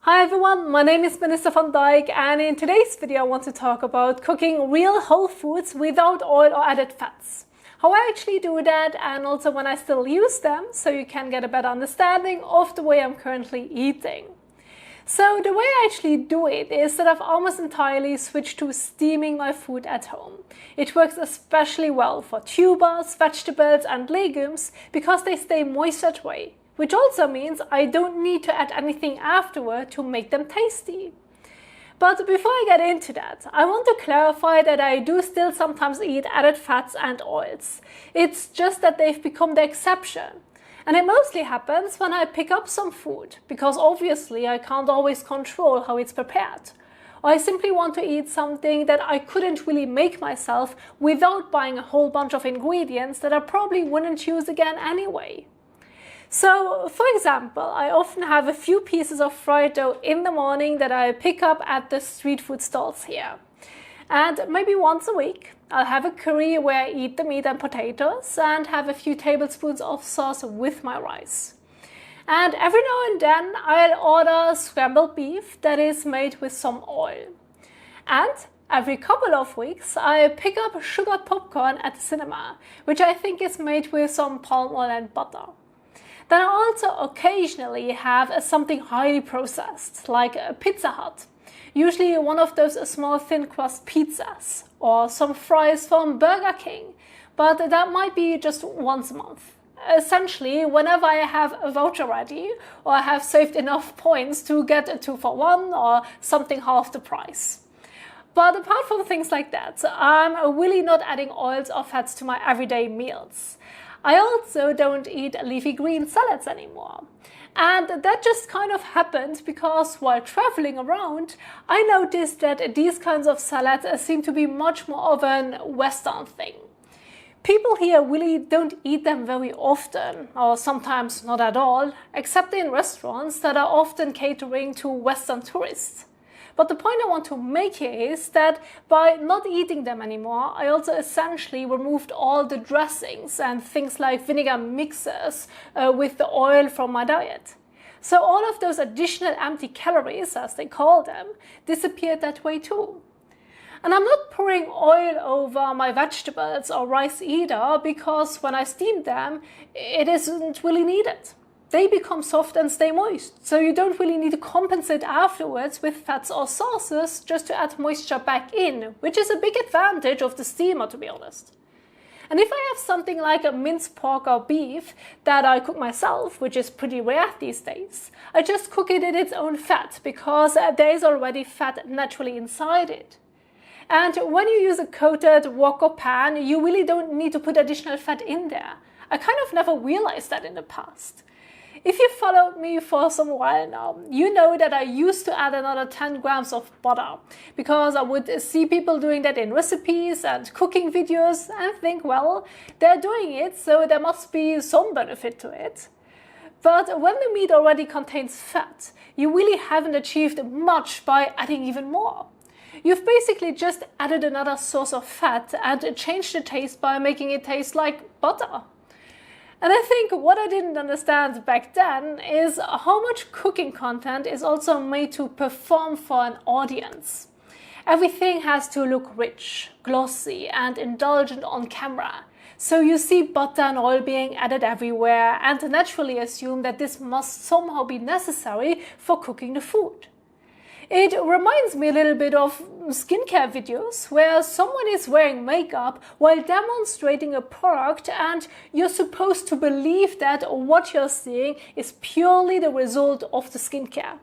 Hi everyone, my name is Melissa van Dijk, and in today's video I want to talk about cooking real whole foods without oil or added fats. How I actually do that, and also when I still use them, so you can get a better understanding of the way I'm currently eating. So the way I actually do it is that I've almost entirely switched to steaming my food at home. It works especially well for tubers, vegetables and legumes because they stay moist that way, which also means I don't need to add anything afterward to make them tasty. But before I get into that, I want to clarify that I do still sometimes eat added fats and oils. It's just that they've become the exception. And it mostly happens when I pick up some food, because obviously I can't always control how it's prepared. Or I simply want to eat something that I couldn't really make myself without buying a whole bunch of ingredients that I probably wouldn't use again anyway. So, for example, I often have a few pieces of fried dough in the morning that I pick up at the street food stalls here. And maybe once a week, I'll have a curry where I eat the meat and potatoes and have a few tablespoons of sauce with my rice. And every now and then, I'll order scrambled beef that is made with some oil. And every couple of weeks, I pick up sugared popcorn at the cinema, which I think is made with some palm oil and butter. Then I also occasionally have something highly processed, like a Pizza Hut. Usually one of those small thin crust pizzas, or some fries from Burger King, but that might be just once a month. Essentially, whenever I have a voucher ready, or I have saved enough points to get a 2-for-1 or something half the price. But apart from things like that, I'm really not adding oils or fats to my everyday meals. I also don't eat leafy green salads anymore. And that just kind of happened because while traveling around, I noticed that these kinds of salads seem to be much more of an Western thing. People here really don't eat them very often, or sometimes not at all, except in restaurants that are often catering to Western tourists. But the point I want to make here is that by not eating them anymore, I also essentially removed all the dressings and things like vinegar mixes with the oil from my diet. So all of those additional empty calories, as they call them, disappeared that way too. And I'm not pouring oil over my vegetables or rice either, because when I steam them, it isn't really needed. They become soft and stay moist, so you don't really need to compensate afterwards with fats or sauces just to add moisture back in, which is a big advantage of the steamer, to be honest. And if I have something like a minced pork or beef that I cook myself, which is pretty rare these days, I just cook it in its own fat because there is already fat naturally inside it. And when you use a coated wok or pan, you really don't need to put additional fat in there. I kind of never realized that in the past. If you followed me for some while now, you know that I used to add another 10 grams of butter because I would see people doing that in recipes and cooking videos and think, well, they're doing it, so there must be some benefit to it. But when the meat already contains fat, you really haven't achieved much by adding even more. You've basically just added another source of fat and changed the taste by making it taste like butter. And I think what I didn't understand back then is how much cooking content is also made to perform for an audience. Everything has to look rich, glossy, and indulgent on camera. So you see butter and oil being added everywhere and naturally assume that this must somehow be necessary for cooking the food. It reminds me a little bit of skincare videos where someone is wearing makeup while demonstrating a product and you're supposed to believe that what you're seeing is purely the result of the skincare.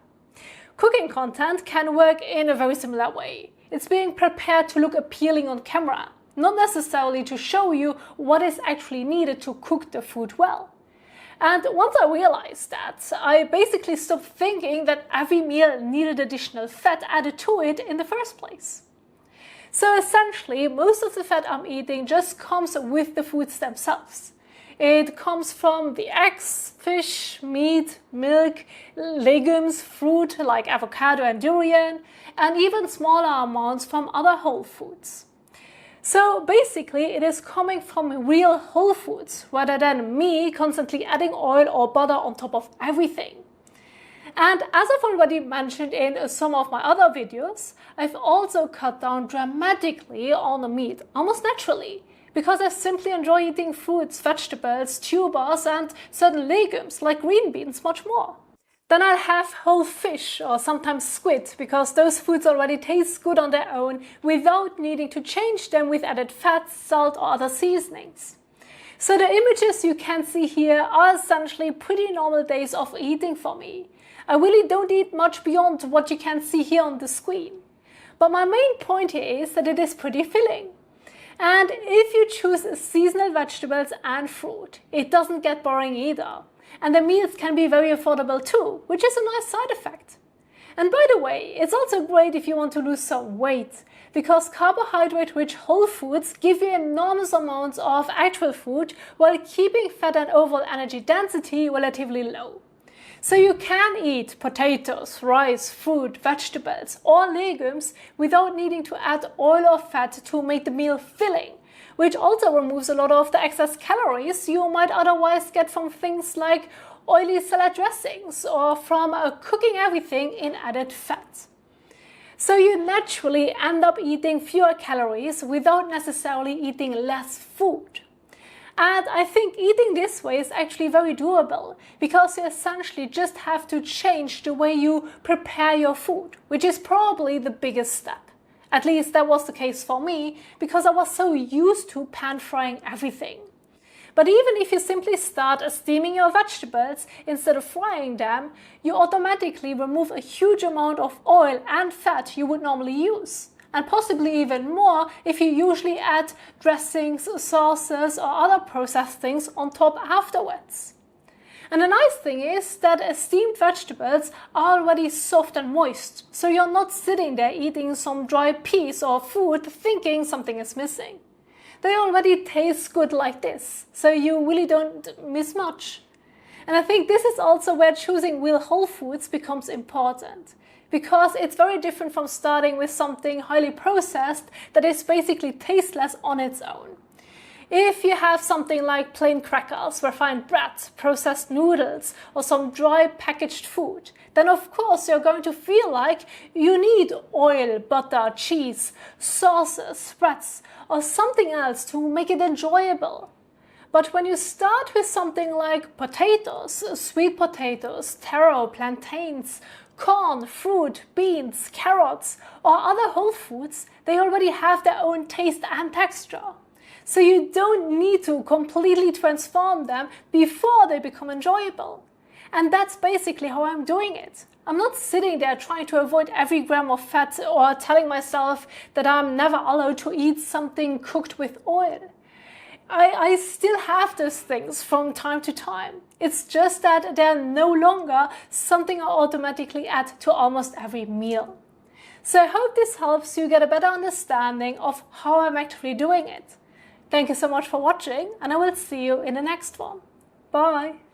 Cooking content can work in a very similar way. It's being prepared to look appealing on camera, not necessarily to show you what is actually needed to cook the food well. And once I realized that, I basically stopped thinking that every meal needed additional fat added to it in the first place. So essentially, most of the fat I'm eating just comes with the foods themselves. It comes from the eggs, fish, meat, milk, legumes, fruit like avocado and durian, and even smaller amounts from other whole foods. So basically it is coming from real whole foods rather than me constantly adding oil or butter on top of everything. And as I've already mentioned in some of my other videos, I've also cut down dramatically on the meat, almost naturally, because I simply enjoy eating fruits, vegetables, tubers, and certain legumes like green beans much more. Then I'll have whole fish or sometimes squid, because those foods already taste good on their own without needing to change them with added fats, salt, or other seasonings. So the images you can see here are essentially pretty normal days of eating for me. I really don't eat much beyond what you can see here on the screen. But my main point here is that it is pretty filling. And if you choose seasonal vegetables and fruit, it doesn't get boring either. And the meals can be very affordable too, which is a nice side effect. And by the way, it's also great if you want to lose some weight, because carbohydrate-rich whole foods give you enormous amounts of actual food while keeping fat and overall energy density relatively low. So you can eat potatoes, rice, fruit, vegetables, or legumes without needing to add oil or fat to make the meal filling, which also removes a lot of the excess calories you might otherwise get from things like oily salad dressings or from cooking everything in added fat. So you naturally end up eating fewer calories without necessarily eating less food. And I think eating this way is actually very doable, because you essentially just have to change the way you prepare your food, which is probably the biggest step. At least that was the case for me, because I was so used to pan frying everything. But even if you simply start steaming your vegetables instead of frying them, you automatically remove a huge amount of oil and fat you would normally use. And possibly even more if you usually add dressings, sauces, or other processed things on top afterwards. And the nice thing is that steamed vegetables are already soft and moist, so you're not sitting there eating some dry piece or food thinking something is missing. They already taste good like this, so you really don't miss much. And I think this is also where choosing real whole foods becomes important, because it's very different from starting with something highly processed that is basically tasteless on its own. If you have something like plain crackers, refined bread, processed noodles, or some dry packaged food, then of course you're going to feel like you need oil, butter, cheese, sauces, spreads, or something else to make it enjoyable. But when you start with something like potatoes, sweet potatoes, taro, plantains, corn, fruit, beans, carrots, or other whole foods, they already have their own taste and texture. So you don't need to completely transform them before they become enjoyable. And that's basically how I'm doing it. I'm not sitting there trying to avoid every gram of fat or telling myself that I'm never allowed to eat something cooked with oil. I still have those things from time to time. It's just that they're no longer something I automatically add to almost every meal. So I hope this helps you get a better understanding of how I'm actually doing it. Thank you so much for watching, and I will see you in the next one. Bye!